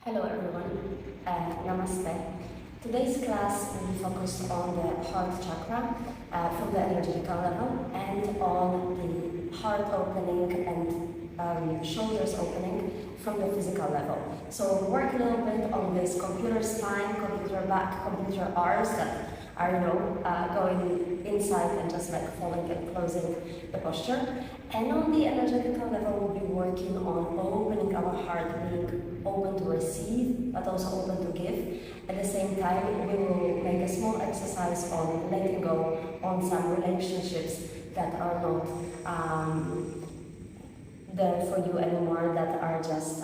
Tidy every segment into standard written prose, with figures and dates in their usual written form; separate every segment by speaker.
Speaker 1: Hello everyone, Namaste. Today's class will be focused on the heart chakra from the energetical level and on the heart opening and shoulders opening from the physical level. So we'll work a little bit on this computer spine, computer back, computer arms that are, going inside and just like folding and closing the posture. And on the energetical level, we'll be working on opening our heart, being open to receive, but also open to give. At the same time, we will make a small exercise on letting go on some relationships that are not there for you anymore, that are just,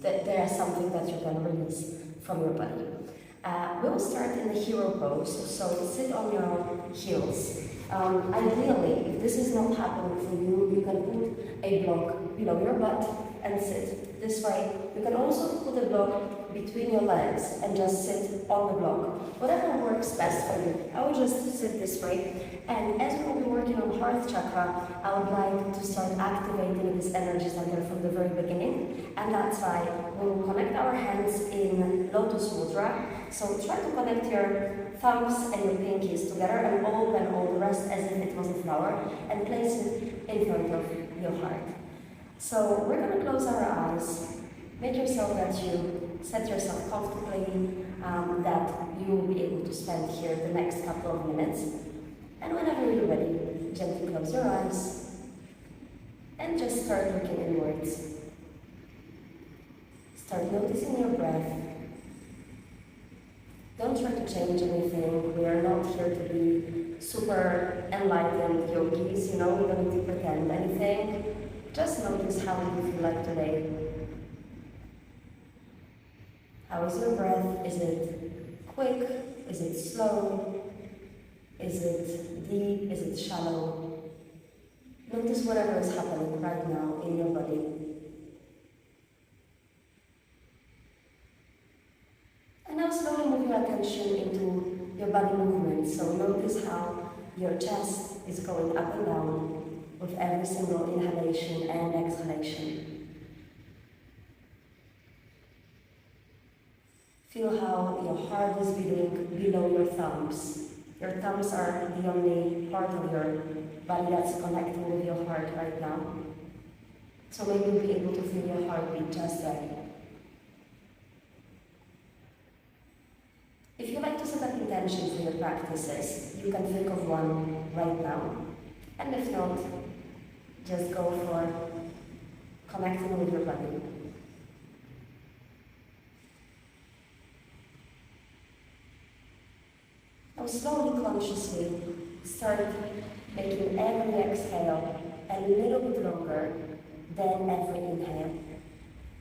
Speaker 1: there is something that you can release from your body. We'll start in the hero pose, so sit on your heels. Ideally, if this is not happening for you, you can put a block below your butt and sit this way. You can also put a block between your legs and just sit on the block. Whatever works best for you. I will just sit this way. And as we will be working on heart chakra, I would like to start activating this energy center from the very beginning. And that's why we will connect our hands in lotus mudra. So try to connect your thumbs and your pinkies together and open all the rest as if it was a flower and place it in front of your heart. So we're going to close our eyes. Make yourself that you set yourself comfortably, that you will be able to spend here the next couple of minutes. And whenever you're ready, gently close your eyes and just start looking inwards. Start noticing your breath. Don't try to change anything. We are not here to be super enlightened yogis, we don't need to pretend anything. Just notice how you feel like today. How is your breath? Is it quick? Is it slow? Is it deep? Is it shallow? Notice whatever is happening right now in your body. And now slowly move your attention into your body movement. So notice how your chest is going up and down with every single inhalation and exhalation. Feel how your heart is beating below your thumbs. Your thumbs are the only part of your body that's connecting with your heart right now. So maybe you'll be able to feel your heartbeat just there. If you like to set up intentions for your practices, you can think of one right now. And if not, just go for connecting with your body. Now slowly, consciously, start making every exhale a little bit longer than every inhale.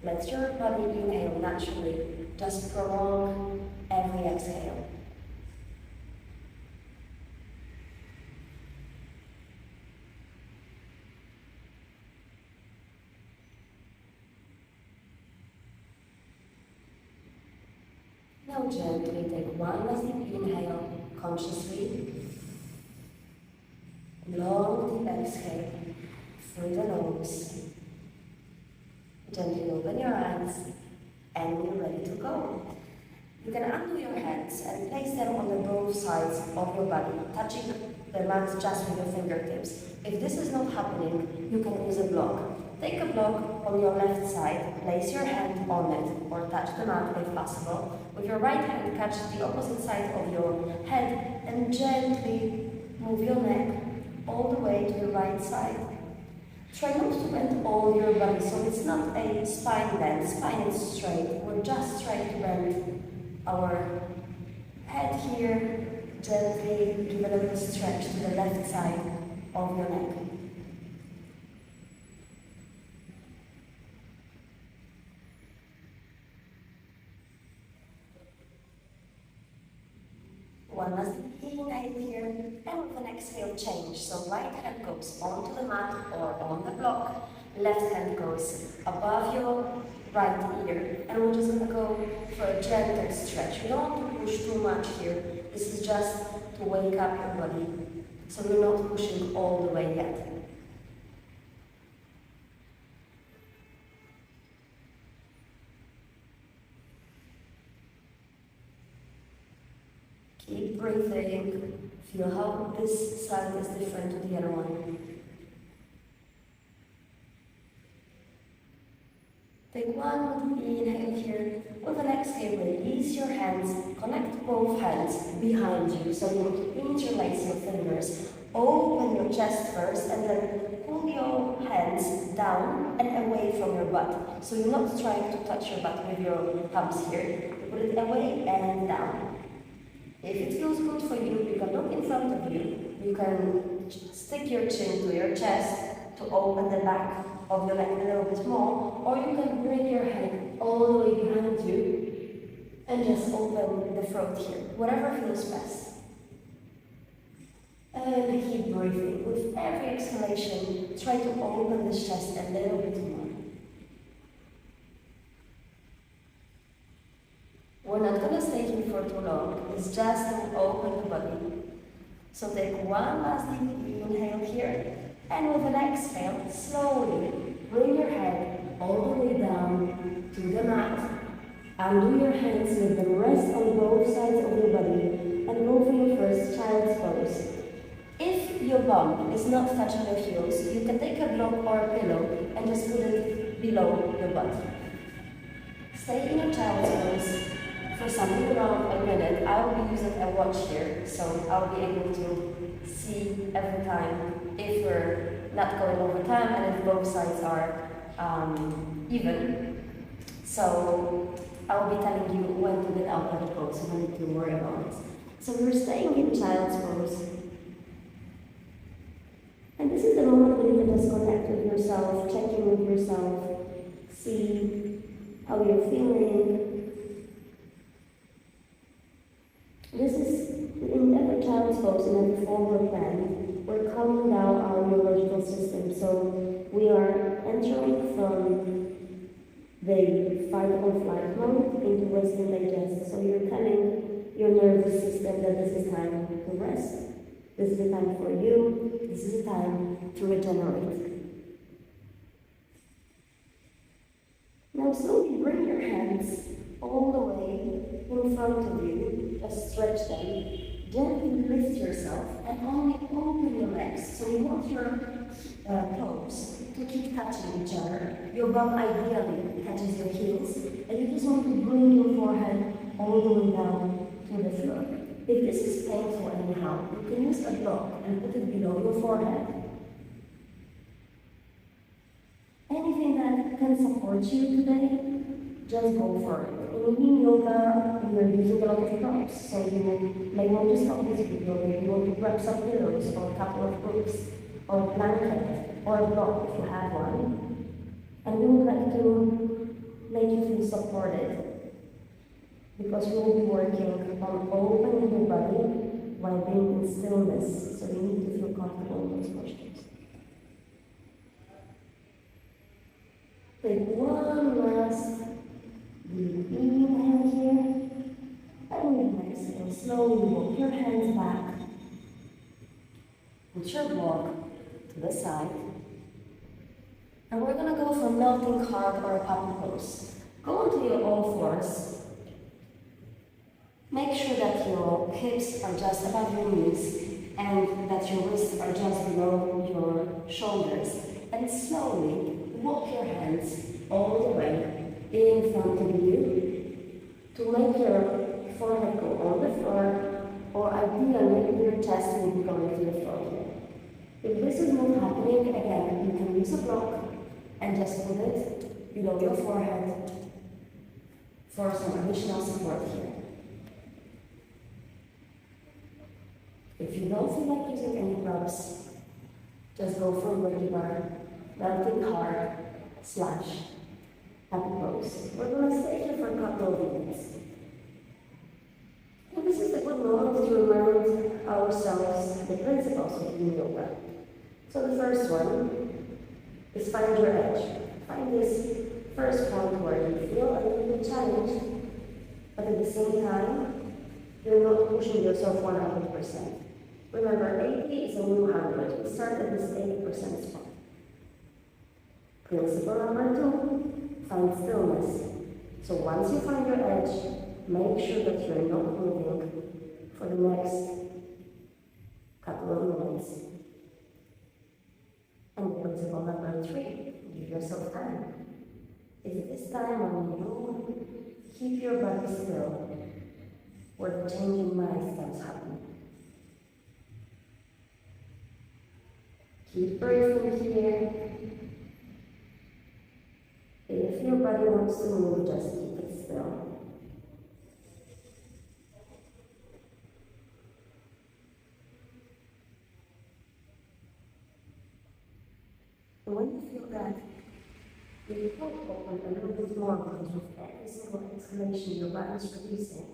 Speaker 1: Let your body inhale naturally, just prolong every exhale. Now gently take one last deep inhale, consciously. Long deep exhale through the nose. Gently open your eyes and you're ready to go. You can undo your hands and place them on the both sides of your body, touching the mat just with your fingertips. If this is not happening, you can use a block. Take a block on your left side, place your hand on it, or touch the mat if possible. With your right hand, catch the opposite side of your head and gently move your neck all the way to the right side. Try not to bend all your body, so it's not a spine bend. Spine is straight. We're just trying to bend our head here. Gently give a little stretch to the left side of your neck. One last inhale here, and with an exhale change. So right hand goes onto the mat or on the block, left hand goes above your right ear, and we're just going to go for a gentle stretch. We don't want to push too much here. This is just to wake up your body, so we're not pushing all the way yet. Keep breathing. Feel how this side is different to the other one. Take one inhale here. With an exhale, release your hands. Connect both hands behind you. So you want to interlace your fingers. Open your chest first and then pull your hands down and away from your butt. So you're not trying to touch your butt with your thumbs here. You put it away and down. If it feels good for you, you can look in front of you. You can stick your chin to your chest to open the back of your neck a little bit more, or you can bring your head all the way behind you and just open the throat here, whatever feels best. And keep breathing. With every exhalation, try to open this chest a little bit more. We're not going to stay here for too long. It's just to open the body. So take one last deep inhale here. And with an exhale, slowly bring your head all the way down to the mat. Undo your hands, let them rest on both sides of your body, and go for your first child's pose. If your bum is not touching your heels, you can take a block or a pillow and just put it below your butt. Stay in your child's pose for something around a minute. I will be using a watch here, so I'll be able to see every time if we're not going over time and if both sides are even. So I'll be telling you when to get out of the pose, so you don't need to worry about it. So we're staying in child's pose. And this is the moment when you can just connect with yourself, check in with yourself, see how you're feeling. This is in every child's pose, in every forward bend, we're calming down our neurological system. So we are entering from the fight or flight mode into rest and digest. So you're telling your nervous system that this is time to rest. This is the time for you. This is the time to regenerate. Now slowly bring your hands all the way in front of you. Just stretch them. Gently lift yourself and only open your legs. So you want your toes to keep touching each other. Your bum ideally touches your heels. And you just want to bring your forehead all the way down to the floor. If this is painful anyhow, you can use a block and put it below your forehead. Anything that can support you today, just go for it. In Yin Yoga, we are using a lot of props, so you may want to stop this video, maybe you want to grab some pillows or a couple of books, or a blanket, or a block if you have one. And we would like to make you feel supported, because we will be working on opening your body while being in stillness, so you need to feel comfortable in those postures. Take one last deep inhale here, and with an exhale, slowly walk your hands back. Put your block to the side. And we're going to go for melting heart or a puppy pose. Go onto your all fours. Make sure that your hips are just above your knees and that your wrists are just below your shoulders. And slowly walk your hands all the way in front of you to make your forehead go on the floor, or ideally your chest will be going to the floor here. If this is not happening, again, you can use a block and just put it below your forehead for some additional support here. If you don't feel like using any props, just go for regular melting heart / happy pose. We're going to stay here for a couple of minutes. And this is a good moment to remind ourselves the principles of Yin Yoga. So the first one is find your edge. Find this first point where you feel a little bit challenged, but at the same time, you're not pushing yourself 100%. Remember, 80 is a new 100. We start at this 80% spot. Principle number 2, find stillness. So once you find your edge, make sure that you're not moving for the next couple of minutes. And principle number 3, give yourself time. Is this time when you keep your body still, where the changing mind starts happening. Keep breathing here. If your body wants to move, just keep it still. And when you feel that your throat open a little bit more because with every single exhalation your body is releasing,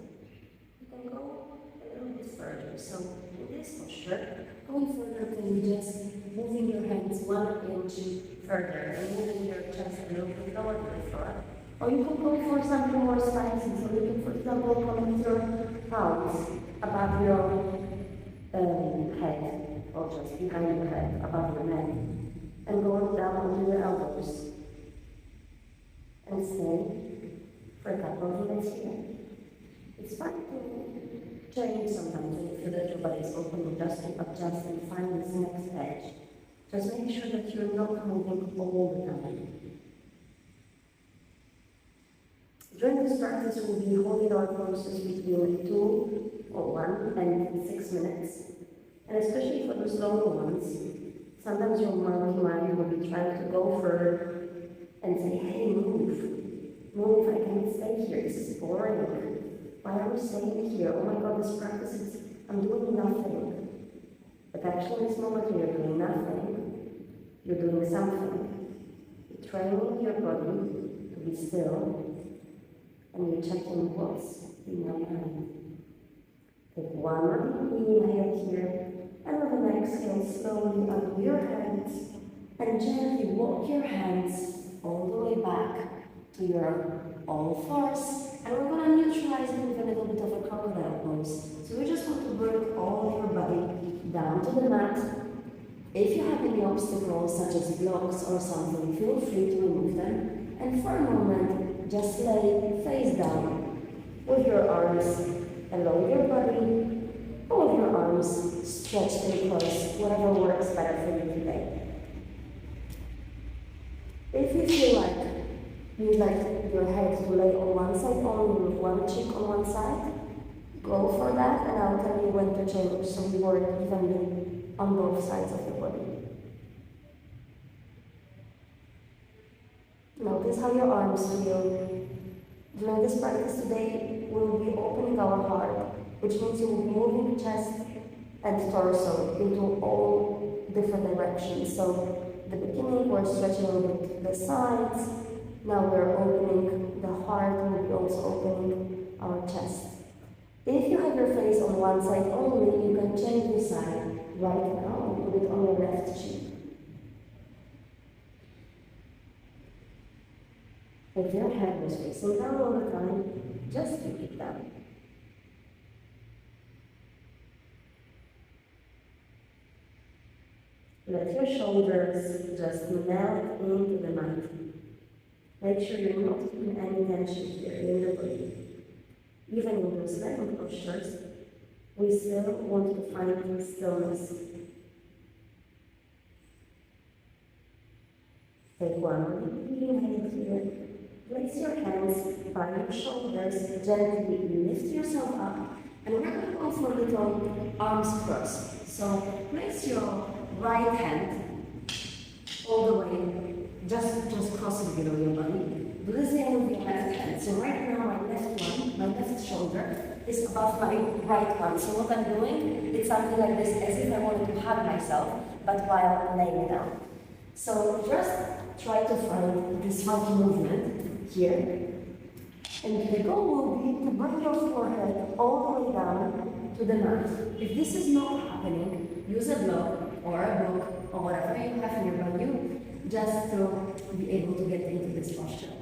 Speaker 1: you can go a little bit further. So in this posture, going further can be just moving your hands 1 inch further and moving your chest a little bit lower to the floor. Or you can go for something more spicy. So you can, for example, come with your palms above your head, or just behind your head, above your neck, and go down onto your elbows. And stay for a couple of minutes here. It's fine to change sometimes when you feel that your body is open, just to adjust and find this next edge. Just make sure that you're not moving all the time. During this practice, we'll be holding our poses between 2 or 1 and 6 minutes. And especially for those longer ones, sometimes your mind will be trying to go further and say, hey, move. Move, I can't stay here. This is boring. Why are we staying here? Oh my God, this practice is, I'm doing nothing. But actually, in this moment, when you're doing nothing, you're doing something. You're training your body to be still, and you're checking what's in your mind. Take 1 inhale here, and with an exhale, slowly under your hands, and gently walk your hands all the way back to your all fours. And we're going to neutralize it with a little bit of a crocodile pose. So we just want to bring all your body down to the mat. If you have any obstacles, such as blocks or something, feel free to remove them. And for a moment, just lay face down with your arms along your body, or with your arms stretched and closed, whatever works better for you today. If you feel like you'd like your head to lay on one side only with one cheek on one side, go for that, and I'll tell you when to change so we work evenly on both sides of the body. Notice how your arms feel. During this practice today, we'll be opening our heart, which means you will be moving chest and torso into all different directions. So at the beginning, we're stretching a little bit the sides. Now we're opening the heart, and we'll be also opening our chest. If you have your face on one side only, you can change the side right now and put it on your left cheek. If your head was facing down all the time, just keep it down. Let your shoulders just melt into the mat. Make sure you're not keeping any tension here in the body. Even in those legging postures, we still want to find stillness. Take 1 inhale here. Place your hands by your shoulders, gently lift yourself up, and we're going to go for a little arms cross. So place your right hand all the way, just crossing below your body. Do the same with your left hand. So right now my left shoulder is above my right one. So what I'm doing, it's something like this, as if I wanted to hug myself, but while laying down. So just try to find this funky movement here. And the goal will be to bring your forehead all the way down to the mat. If this is not happening, use a block or a book or whatever you have in your menu, just to be able to get into this posture.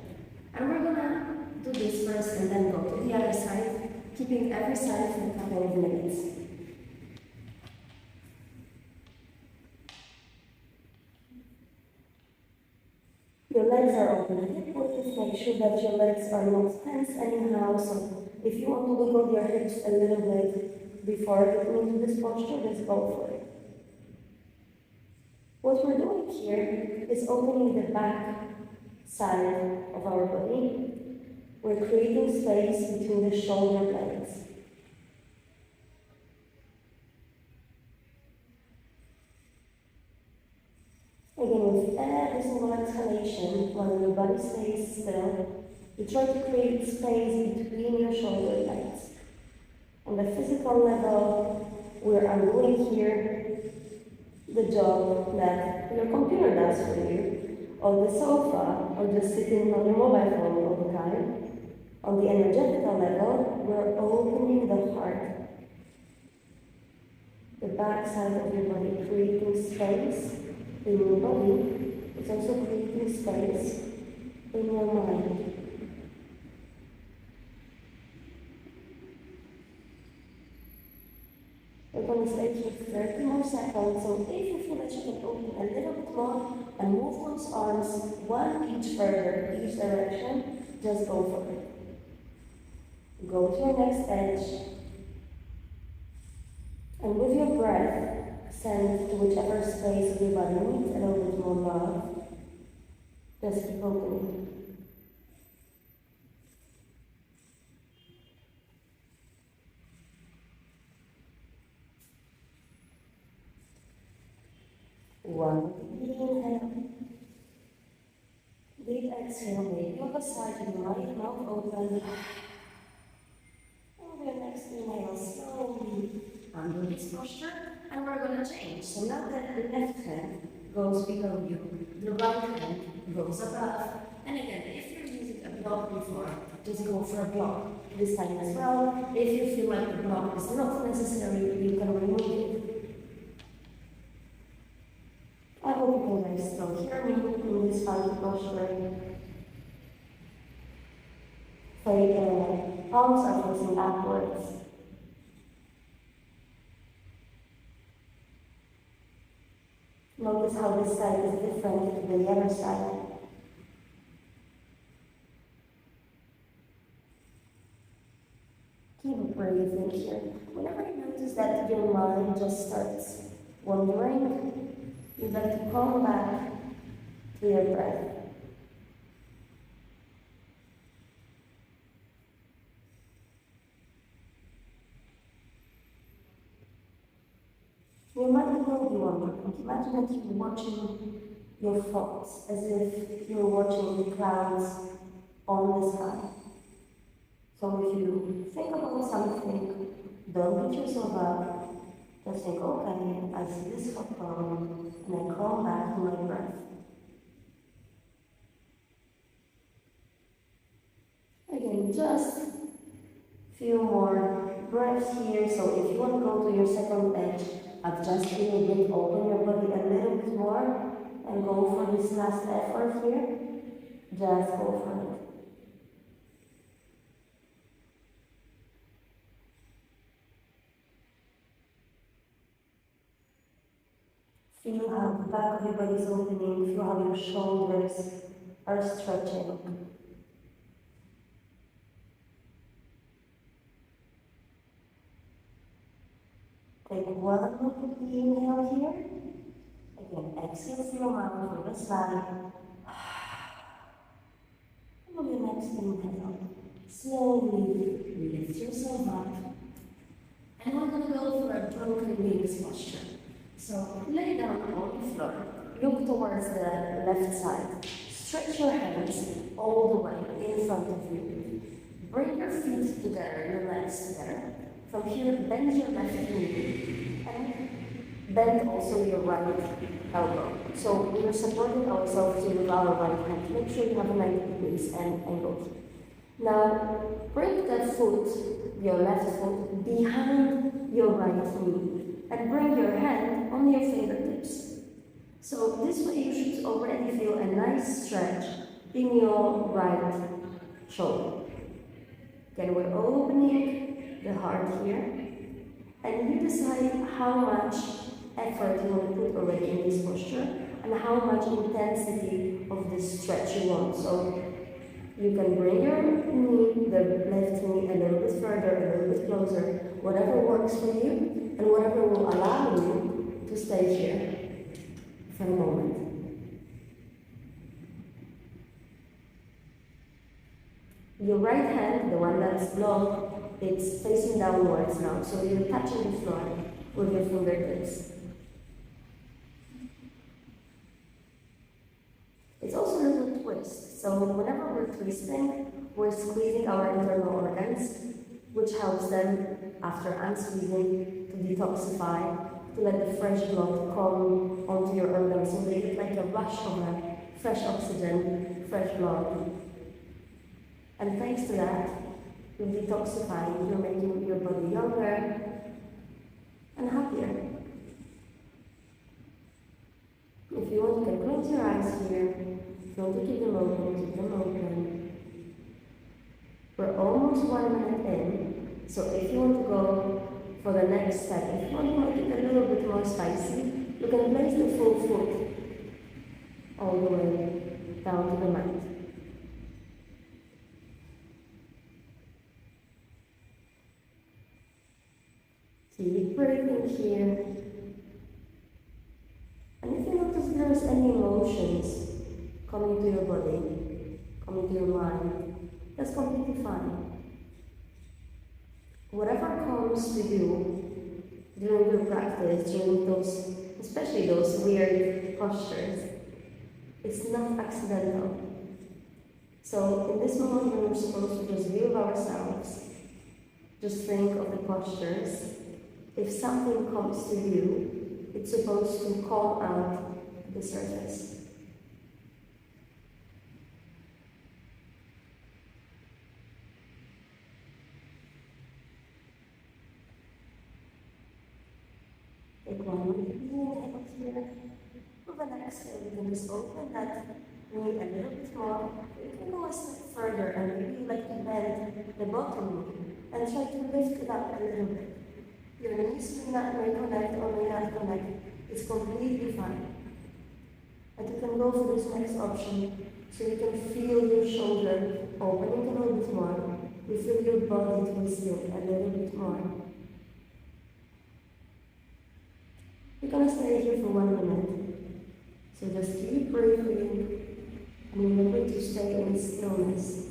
Speaker 1: And we're gonna do this first and then go to the other side, keeping every side for a couple of minutes. Your legs are open. Please make sure that your legs are not tense anyhow. So if you want to wiggle your hips a little bit, before getting into this posture, let's go for it. What we're doing here is opening the back side of our body. We're creating space between the shoulder blades. Again, with every single exhalation, while your body stays still, you try to create space between your shoulder blades. On the physical level, we're undoing here the job that your computer does for you, or the sofa, or just sitting on your mobile phone all the time. On the energetical level, we're opening the heart, the back side of your body, creating space in your body. It's also creating space in your mind. We're going to stay here 30 more seconds, so if you feel that you can open a little bit more and move those arms one each further, each direction, just go for it. Go to your next edge, and with your breath, send to whichever space of your body needs a little bit more love. Just keep opening. One big inhale, big exhale, maybe on the side of your right mouth open. And your next inhale, slowly under this posture, and we're going to change. So now that the left hand goes below you, the right hand goes above. And again, if you're using a block before, just go for a block this time as well. If you feel like the block is not necessary, you can remove it. I hope you guys still hear me in this funky posture. Palms are facing upwards. Notice how this side is different than the other side. Keep breathing here. Whenever you notice that your mind just starts wandering, you'd like to come back to your breath. Your mind will be wandering. Imagine that you're watching your thoughts as if you're watching the clouds on the sky. So if you think about something, don't beat yourself up. Just think, okay, I see this photo, and then come back to my breath. Again, just few more breaths here. So if you want to go to your second edge, adjust a little bit, open your body a little bit more, and go for this last effort here. Just go for it. Feel how the back of your body is opening, feel how your shoulders are stretching. Take one more deep inhale here. Again, exhale through your mouth for the side. And with your next inhale, slowly lift yourself up. And we're going to go for a broken wings posture. So lay down on the floor, look towards the left side, stretch your hands all the way in front of you. Bring your feet together, your legs together. From here, bend your left knee and bend also your right elbow. So we're supporting ourselves here with our right hand. Make sure you have a 90 degrees angle. Now, bring that foot, your left foot, behind your right knee. And bring your hand on your fingertips. So this way you should already feel a nice stretch in your right shoulder. Then we're opening the heart here. And you decide how much effort you want to put already in this posture and how much intensity of this stretch you want. So You can bring your knee, the left knee, a little bit further, a little bit closer, whatever works for you, and whatever will allow you to stay here for a moment. Your right hand, the one that's blocked, it's facing downwards now, so you're touching the floor with your fingertips. It's also a little twist, so whenever we're twisting, we're squeezing our internal organs, which helps them, after unsqueezing, to detoxify, to let the fresh blood come onto your organs, so they get like a rush of fresh oxygen, fresh blood. And thanks to that, you're detoxifying, you're making your body younger and happier. If you want, you can close your eyes here. If you want to keep them open, keep them open. We're almost 1 minute in, so if you want to go for the next step, if you want to make it a little bit more spicy, you can place the full foot all the way down to the mat. Keep breathing here. And if you notice there's any emotions coming to your body, coming to your mind, that's completely fine. Whatever comes to you during your practice, during those, especially those weird postures, it's not accidental. So in this moment when we're supposed to just view ourselves, just think of the postures. If something comes to you, it's supposed to come out the surface. Take one inhale here. With an exhale, you can just open that knee a little bit more. You can go a step further and maybe like to bend the bottom knee and try to lift it up a little bit. Your knees may not connect or may not connect. It's completely fine. And you can go for this next option so you can feel your shoulder opening a little bit more. You feel your body twisting a little bit more. You're going to stay here for 1 minute. So just keep breathing and remember to stay in stillness.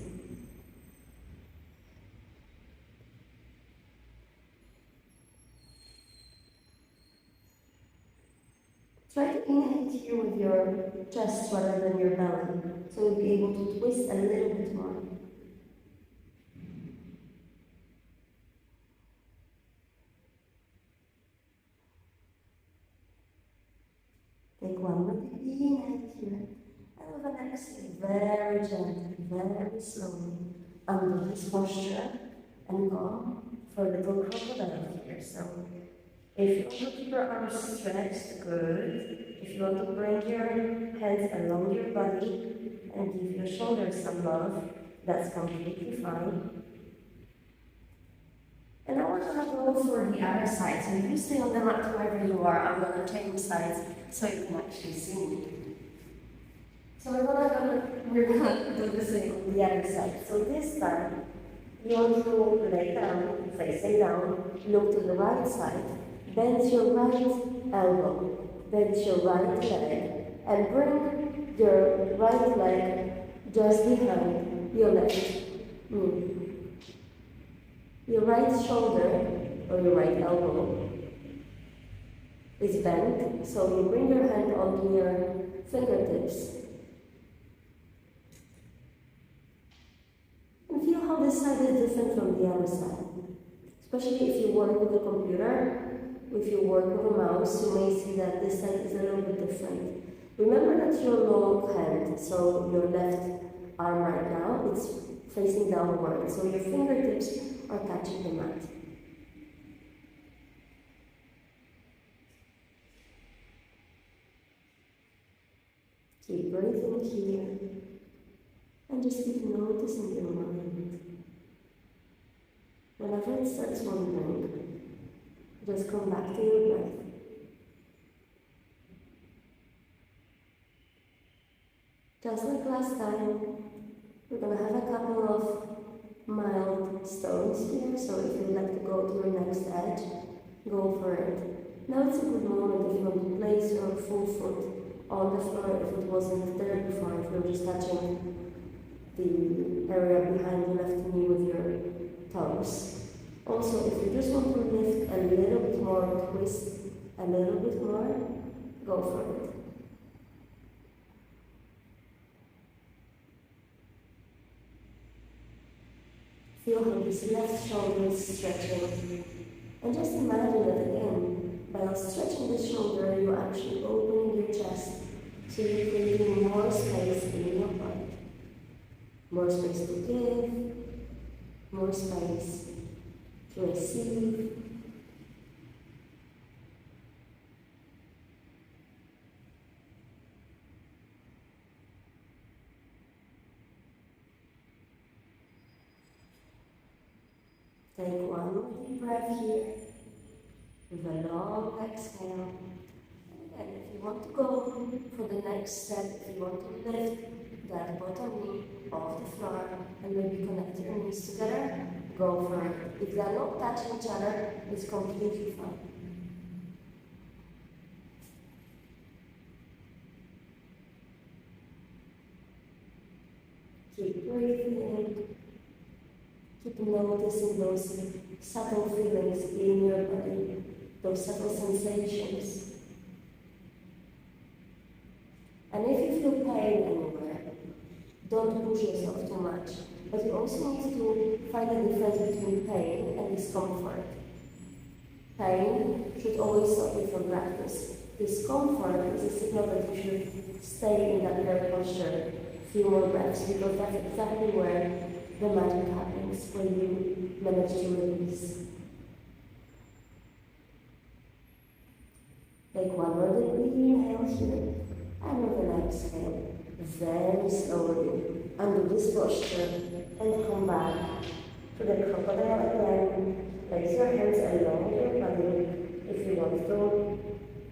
Speaker 1: Try to inhale here with your chest rather than your belly, so you'll be able to twist a little bit more. Take one more deep inhale here, and with an exhale, very gently, very slowly, under this posture, and go for a little crocodile here. So, if you want to keep your arms stretched, good. If you want to bring your hands along your body and give your shoulders some love, that's completely fine. And I want to go for the other side. So if you stay on the mat wherever you are, I'm going to change sides so you can actually see me. So we're gonna do the same on the other side. So this time, you want to lay down, facing down, look to the right side. Bend your right elbow, bend your right leg, and bring your right leg just behind your left knee. Your right shoulder, or your right elbow, is bent, so you bring your hand onto your fingertips. And feel how this side is different from the other side. Especially if you work with a computer, if you work with a mouse, you may see that this side is a little bit different. Remember that your long hand, so your left arm right now, it's facing downward, so your fingertips are touching the mat. Keep breathing here, and just keep noticing your mind. Whenever it starts wandering, just come back to your breath. Just like last time, We're going to have a couple of mild stones here, so if you'd like to go to your next edge, go for it. Now it's a good moment if you want to place your full foot on the floor if it wasn't there before, if you're just touching the area behind your left knee with your toes. Also, if you just want to lift a little bit more, twist a little bit more, go for it. Feel how this left shoulder is stretching. And just imagine that again, by stretching the shoulder, you're actually opening your chest, so you're creating more space in your body. More space to give, more space to receive. Take one more deep breath here with a long exhale. And if you want to go for the next step, if you want to lift that bottom knee off the floor and maybe connect your knees together, go for it. If they are not touching each other, it's completely fine. Keep breathing. Keep noticing those subtle feelings in your body, those subtle sensations. And if you feel pain anywhere, don't push yourself too much. But you also need to find the difference between pain and discomfort. Pain should always stop with your practice. Discomfort is a signal that you should stay in that prayer posture, few more breaths, because that's exactly where the magic happens, when you manage to release. Take one more deep inhale here, and with an exhale, very slowly, under this posture, and come back to the crocodile again. Place your hands along your body. If you want to,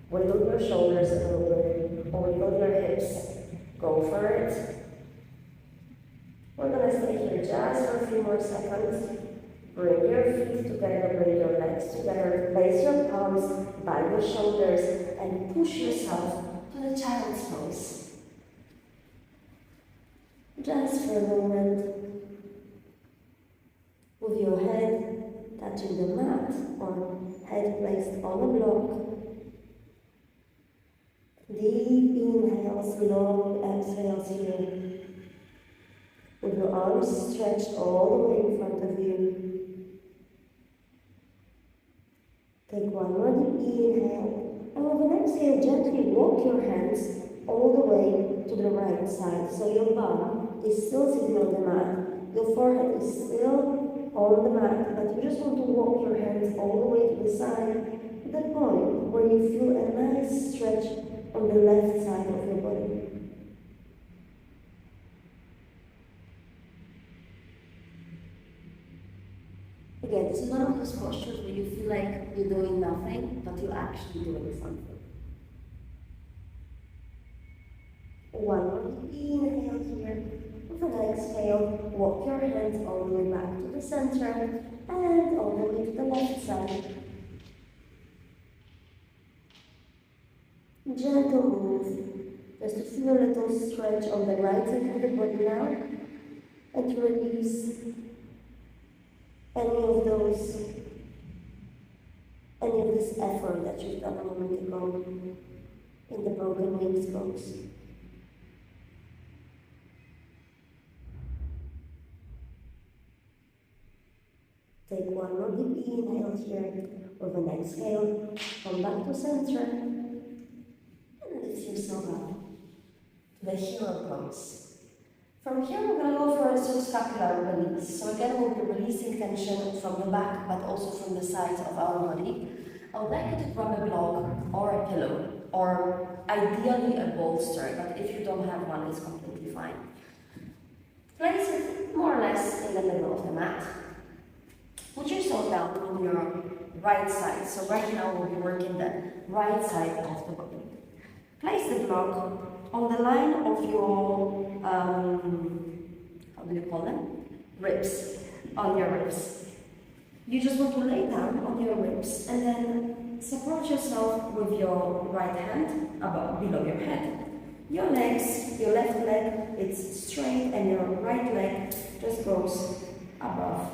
Speaker 1: wiggle your shoulders a little bit, or wiggle your hips. Go for it. We're going to stay here just for a few more seconds. Bring your feet together, bring your legs together, place your palms by your shoulders, and push yourself to the child's pose. Just for a moment, with your head touching the mat or head placed on a block. Deep inhales, long exhales here. With your arms stretched all the way in front of you. Take one more deep inhale, and with an exhale, gently walk your hands all the way to the right side. So your bum is still sitting on the mat, your forehead is still on the mat, but you just want to walk your hands all the way to the side, to the point where you feel a nice stretch on the left side of your body. Again, this is one of those postures where you feel like you're doing nothing, but you're actually doing something. One more inhale here. With an exhale, walk your hands all the way back to the center and all the way to the left side. Gentle move, just to feel a little stretch on the right side of the body now, and to release any of this effort that you've done a moment ago in the broken wings pose. Take one more deep inhale here. With an exhale, come back to center and lift yourself up to the hero pose. From here, we're going to go for a subscapular release. So again, we'll be releasing tension from the back, but also from the sides of our body. I would like you to grab a block or a pillow, or ideally a bolster, but if you don't have one, it's completely fine. Place it more or less in the middle of the mat. Put yourself down on your right side. So right now, we'll be working the right side of the body. Place the block on the line of your, how what do you call them? Ribs, on your ribs. You just want to lay down on your ribs and then support yourself with your right hand above, below your head. Your legs, your left leg, it's straight, and your right leg just goes above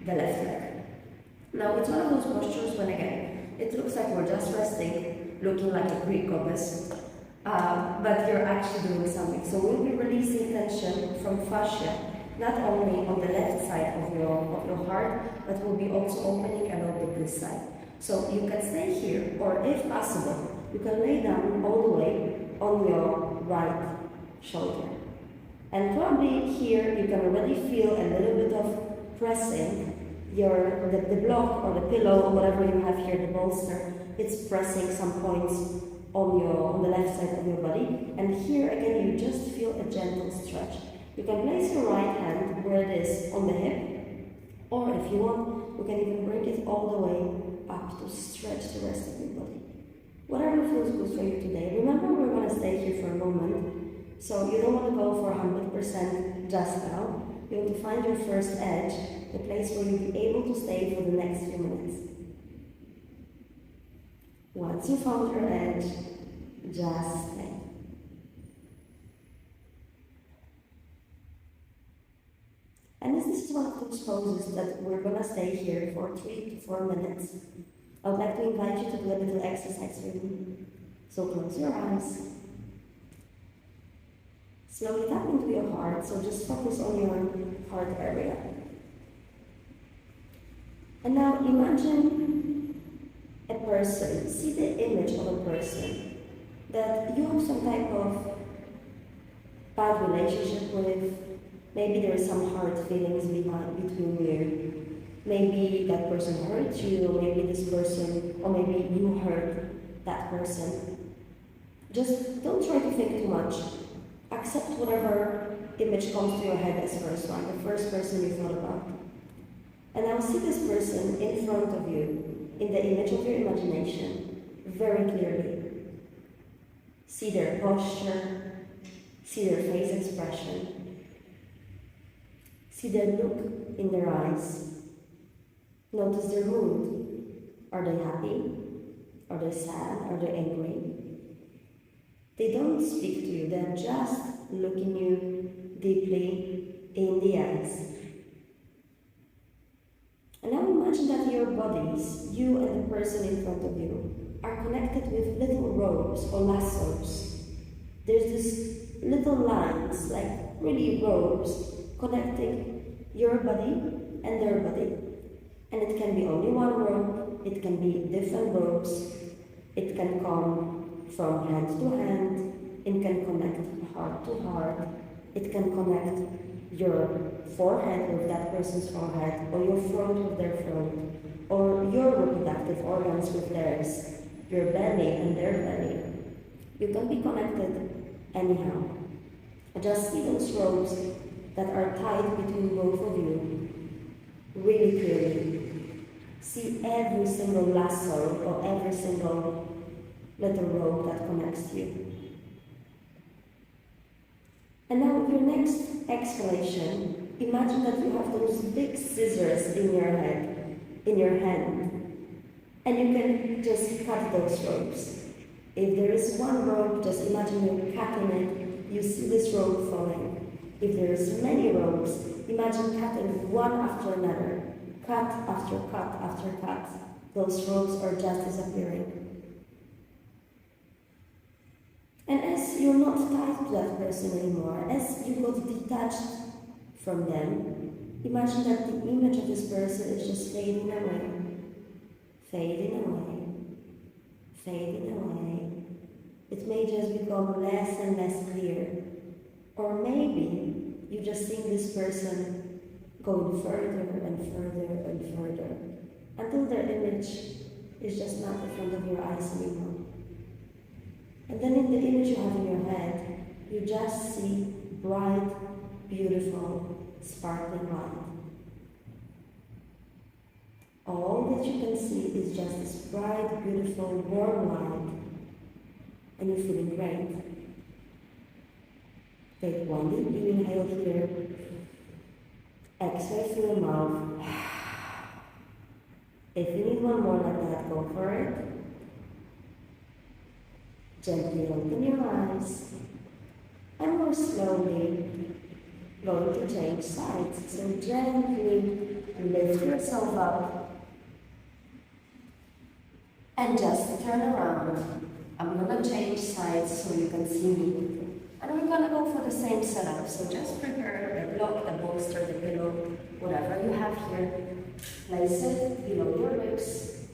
Speaker 1: the left leg. Now, it's one of those postures when, again, it looks like we're just resting, looking like a Greek goddess, but you're actually doing something. So we'll be releasing tension from fascia, not only on the left side of your heart, but we'll be also opening a little bit this side. So you can stay here, or if possible, you can lay down all the way on your right shoulder. And probably here you can already feel a little bit of pressing the block or the pillow or whatever you have here, the bolster. It's pressing some points on the left side of your body. And here again you just feel a gentle stretch. You can place your right hand where it is on the hip, or if you want, you can even bring it all the way up to stretch the rest of your body. Whatever feels good for you today. Remember, we're going to stay here for a moment, so you don't want to go for 100% just now. You want to find your first edge, the place where you'll be able to stay for the next few minutes. Once you found your edge, just stay. And this is one of those poses that we're going to stay here for 3 to 4 minutes. I would like to invite you to do a little exercise with me. So close your eyes. Slowly tap into your heart, so just focus on your heart area. And now imagine a person, see the image of a person that you have some type of bad relationship with. Maybe there is some hard feelings between you. Maybe that person hurt you, or maybe this person, or maybe you hurt that person. Just don't try to think too much. Accept whatever image comes to your head as first one, the first person you thought about. And now see this person in front of you, in the image of your imagination, very clearly. See their posture, see their face expression, see their look in their eyes. Notice their mood. Are they happy? Are they sad? Are they angry? They don't speak to you, they're just looking you deeply in the eyes. And now imagine that your bodies, you and the person in front of you, are connected with little ropes or lassos. There's these little lines, like really ropes, connecting your body and their body. And it can be only one rope, it can be different ropes, it can come from hand to hand, it can connect heart to heart, it can connect your forehead with that person's forehead, or your throat with their throat, or your reproductive organs with theirs, your belly and their belly. You can be connected anyhow. Just see those ropes that are tied between both of you really clearly. See every single lasso or every single little rope that connects you. And now with your next exhalation, imagine that you have those big scissors in your head, in your hand, and you can just cut those ropes. If there is one rope, just imagine you're cutting it, you see this rope falling. If there is many ropes, imagine cutting one after another, cut after cut after cut. Those ropes are just disappearing. And as you're not tied to that person anymore, as you got detached from them, imagine that the image of this person is just fading away, fading away, fading away. It may just become less and less clear. Or maybe you just see this person going further and further and further until their image is just not in front of your eyes anymore. And then in the image you have in your head, you just see bright, beautiful, sparkling light. All that you can see is just this bright, beautiful, warm light, and you're feeling great. Take one deep inhale here, Exhale through the mouth. If you need one more like that, go for it. Gently open your eyes. And more slowly going to change sides. So gently lift yourself up. And just turn around. I'm gonna change sides so you can see me. And we're gonna go for the same setup. So just prepare the block, the bolster, the pillow, whatever you have here. Place it below your ribs.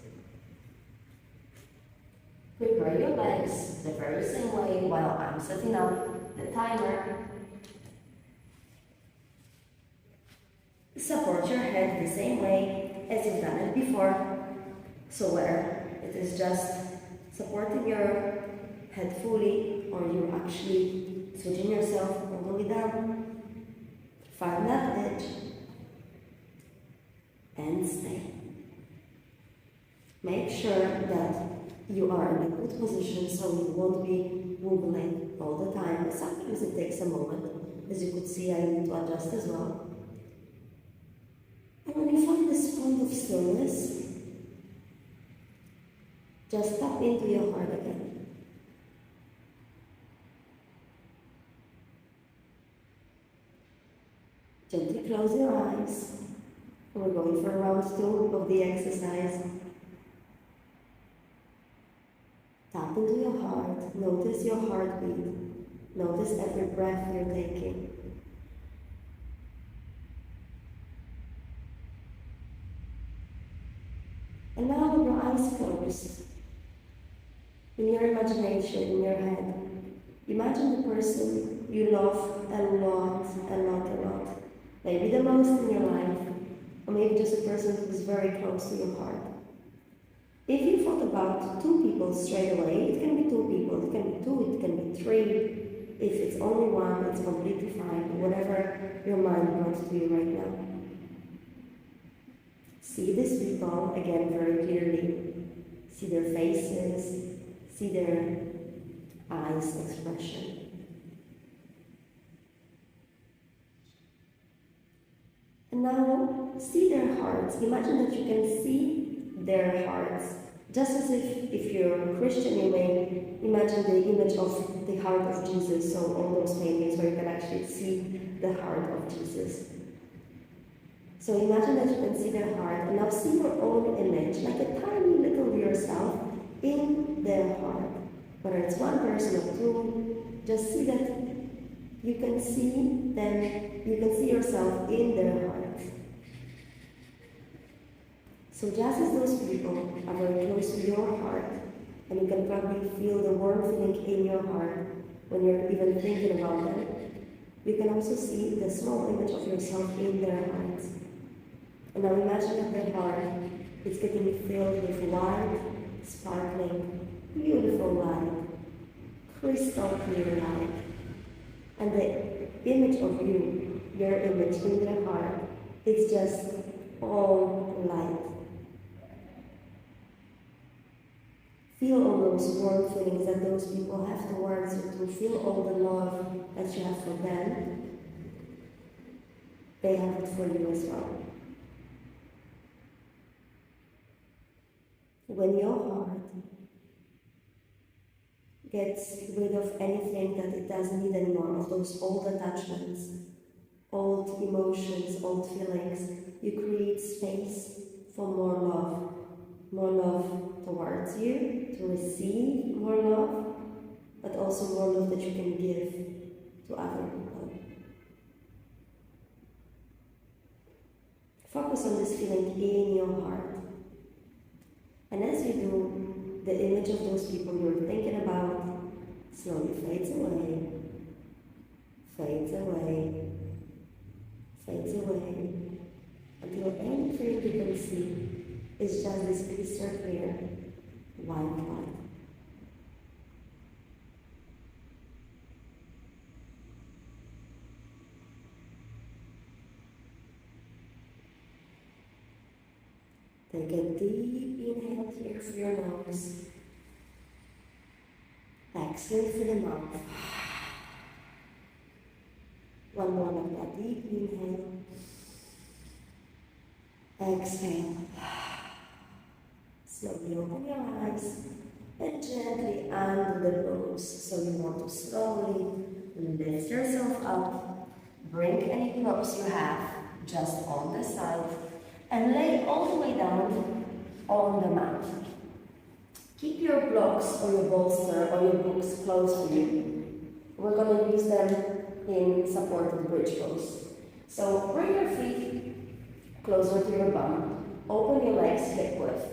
Speaker 1: Prepare your legs the very same way while I'm setting up the timer. Support your head the same way as you've done it before. So whether it is just supporting your head fully or you're actually switching yourself all the way down, find that edge and stay. Make sure that you are in a good position so you won't be wobbling all the time. Sometimes it takes a moment. As you could see, I need to adjust as well. And when you find this point of stillness, just tap into your heart again. Gently close your eyes. We're going for round 2 of the exercise. Tap into your heart. Notice your heartbeat. Notice every breath you're taking. And now with your eyes closed, in your imagination, in your head, imagine the person you love a lot, a lot, a lot. Maybe the most in your life, or maybe just a person who's very close to your heart. If you thought about 2 people straight away, it can be 2 people, it can be 2, it can be 3. If it's only 1, it's completely fine, whatever your mind wants to you right now. See these people again very clearly. See their faces, see their eyes expression. And now see their hearts. Imagine that you can see their hearts. Just as if you're a Christian, you may imagine the image of the heart of Jesus. So all those paintings where you can actually see the heart of Jesus. So imagine that you can see their heart, and now see your own image, like a tiny little yourself in their heart. Whether it's 1 person or 2, just see that you can see them, you can see yourself in their heart. So just as those people are very close to your heart, and you can probably feel the warm feeling in your heart when you're even thinking about them, you can also see the small image of yourself in their hearts. And now imagine that their heart is getting filled with white, sparkling, beautiful light, crystal clear light. And the image of you, your image in their heart, is just all light. Feel all those warm feelings that those people have towards you, to feel all the love that you have for them. They have it for you as well. When your heart gets rid of anything that it doesn't need anymore, of those old attachments, old emotions, old feelings, you create space for more love towards you, to receive more love, but also more love that you can give to other people. Focus on this feeling in your heart. And as you do, the image of those people you're thinking about slowly fades away, fades away, fades away, until everything you can see is just this crystal clear white light. Take a deep inhale here through your nose. Exhale through the mouth. One more like that. Deep inhale. Exhale. Slowly open your eyes and gently undo the blocks. So you want to slowly lift yourself up, bring any props you have just on the side, and lay all the way down on the mat. Keep your blocks or your bolster or your books close to you. We're going to use them in supported bridge pose. So bring your feet closer to your bum, open your legs hip width,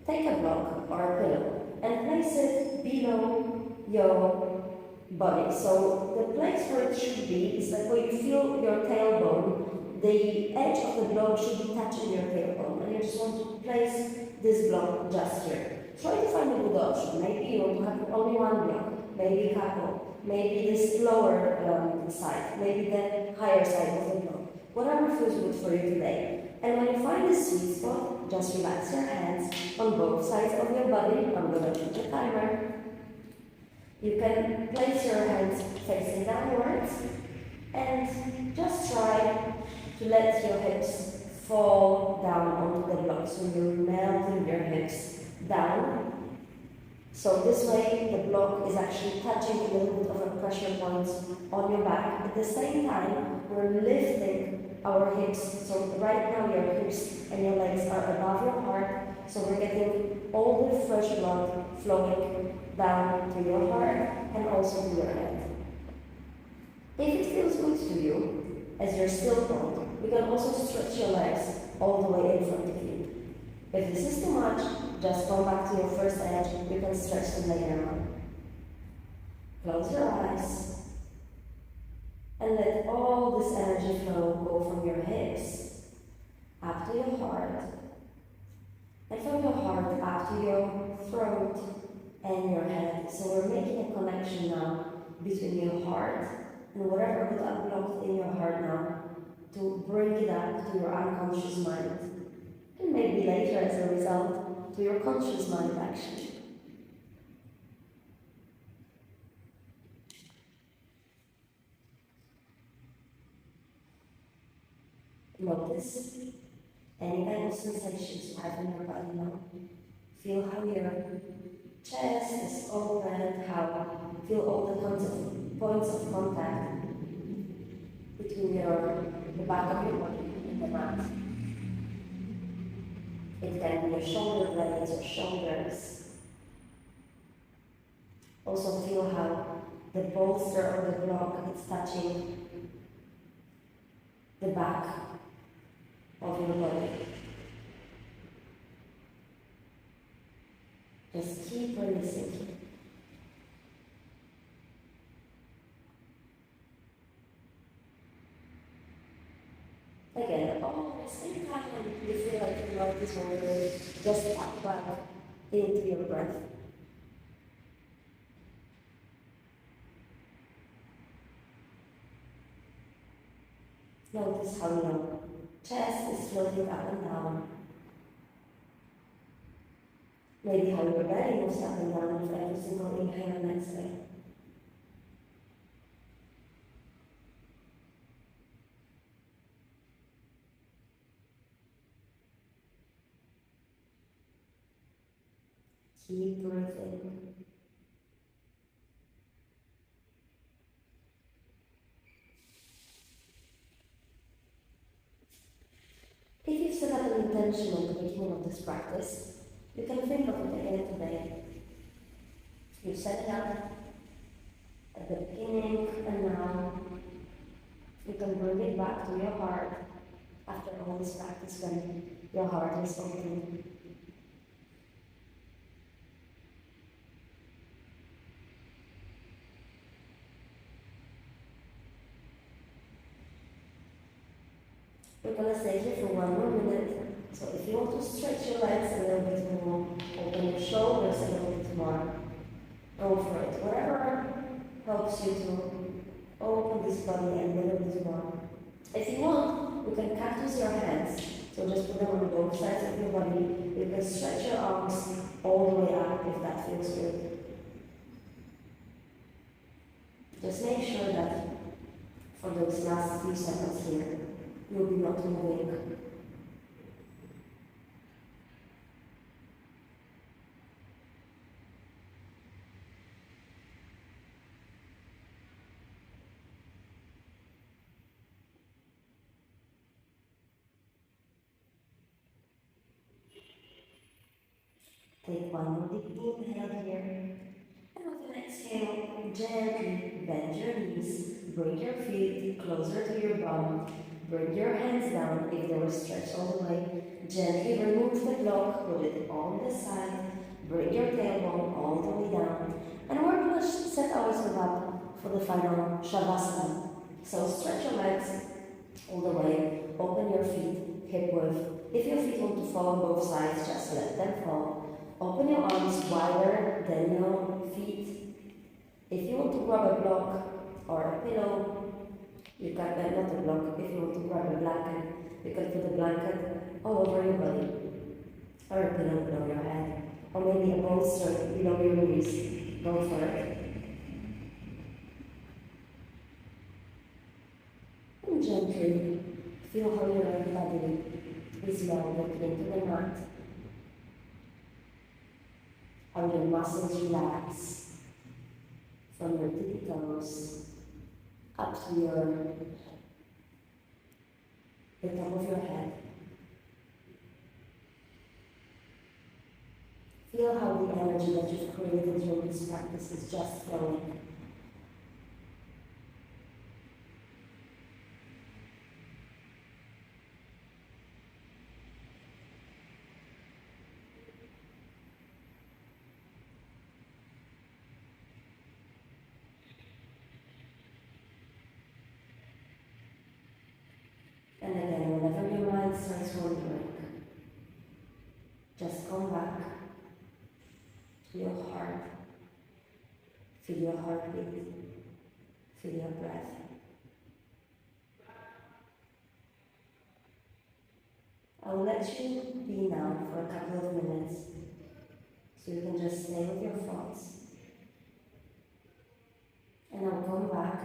Speaker 1: take a block or a pillow and place it below your body. So the place where it should be is like where you feel your tailbone. The edge of the block should be touching your tailbone, and you just want to place this block just here. Try to find a good option. Maybe you want to have only one block, maybe a couple, maybe this lower side, maybe the higher side of the block. Whatever feels good for you today. And when you find this sweet spot, just relax your hands on both sides of your body. I'm going to put the timer. You can place your hands facing downwards and just try to let your hips fall down onto the block. So you're melting your hips down. So this way the block is actually touching a little bit of a pressure point on your back. At the same time, we're lifting our hips. So right now your hips and your legs are above your heart. So we're getting all the fresh blood flowing down to your heart and also to your head. If it feels good to you, as you're still prone, you can also stretch your legs all the way in front of you. If this is too much, just go back to your first edge. You can stretch them later on. Close your eyes and let all this energy flow go from your hips up to your heart, and from your heart up to your throat and your head. So we're making a connection now between your heart and whatever got blocked in your heart now, to bring it up to your unconscious mind, and maybe later as a result to your conscious mind actually. Notice any kind of sensations you have in your body now. Feel how your chest is open, feel all the points of contact between the back of your body and the mat. It can be your shoulder blades or shoulders. Also feel how the bolster or the block is touching the back of your body. Just keep releasing. Again, always anytime you feel like you like this one, just tap back into your breath. Notice how your chest is floating up and down. Maybe how your belly moves up and down with every single inhale and exhale. Keep breathing. If you set up an intention at the beginning of this practice, you can think of it again today. You set it up at the beginning and now. You can bring it back to your heart after all this practice when your heart is open. We're going to stay here for 1 more minute. So if you want to stretch your legs a little bit more, open your shoulders a little bit more, go for it. Whatever helps you to open this body a little bit more. If you want, you can cactus your hands. So just put them on both sides of your body. You can stretch your arms all the way up if that feels good. Just make sure that for those last few seconds here, you'll be not moving. Take one more deep inhale here. And with an exhale, gently bend your knees, bring your feet closer to your bum, bring your hands down if they were stretched all the way. Gently remove the block, put it on the side, bring your tailbone all the way down, and we're going to set ourselves up for the final Savasana. So stretch your legs all the way, open your feet, hip width. If your feet want to fall on both sides, just let them fall. Open your arms wider than your feet. If you want to grab a block or a pillow, you can not a block. If you want to grab a blanket, you can put a blanket all over your body, or a pillow below your head, or maybe a bolster below your knees. Go for it. And gently feel how your body is melted into the mat. How your muscles relax from your tippy toes up to the top of your head. Feel how the energy that you've created during this practice is just flowing. And again, whenever your mind starts wandering, just come back to your heart. Feel your heartbeat. Feel your breath. I will let you be now for a couple of minutes, so you can just stay with your thoughts. And I'll come back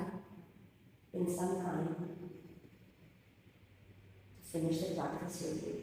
Speaker 1: in some time to finish the practice with you.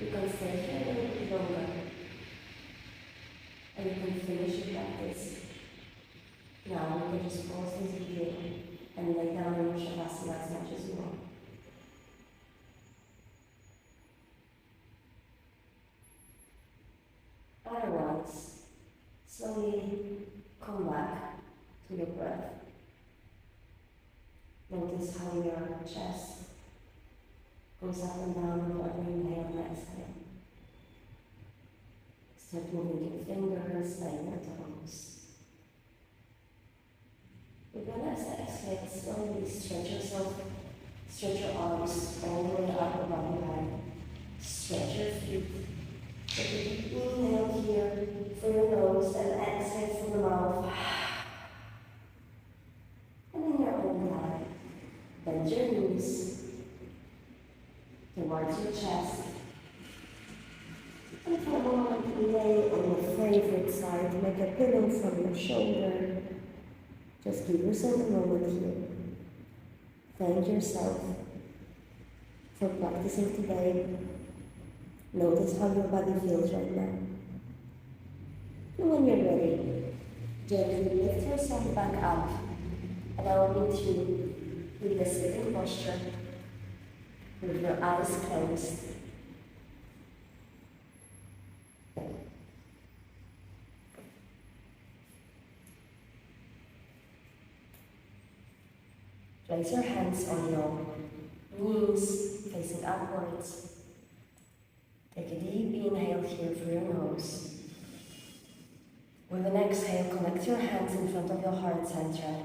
Speaker 1: You can stay here a little bit longer, and you can finish your practice. Now you can just pause this video and lay down in your Shavasana as much as you want. Otherwise, slowly come back to your breath. Notice how your chest goes up and down with every inhale and exhale. Start moving your fingers and your toes. You're gonna exhale, slowly stretch yourself, stretch your arms all the way up above your head. Stretch your feet. Take a deep inhale here through your nose and exhale through the mouth. And in your own time, bend your knees towards your chest. And for a moment, lay on your favorite side, make a pillow from your shoulder. Just give yourself a moment here. Thank yourself for practicing today. Notice how your body feels right now. And when you're ready, gently lift yourself back up, and I will meet you with the sitting posture, with your eyes closed. Place your hands on your knees, facing upwards. Take a deep inhale here through your nose. With an exhale, connect your hands in front of your heart center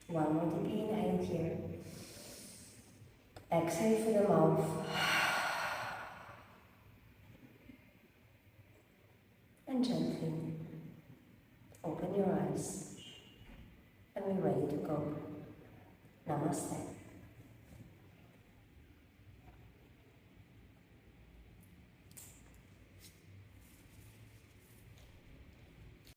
Speaker 1: One more deep inhale here. Exhale through the mouth. And gently open your eyes. And we're ready to go. Namaste.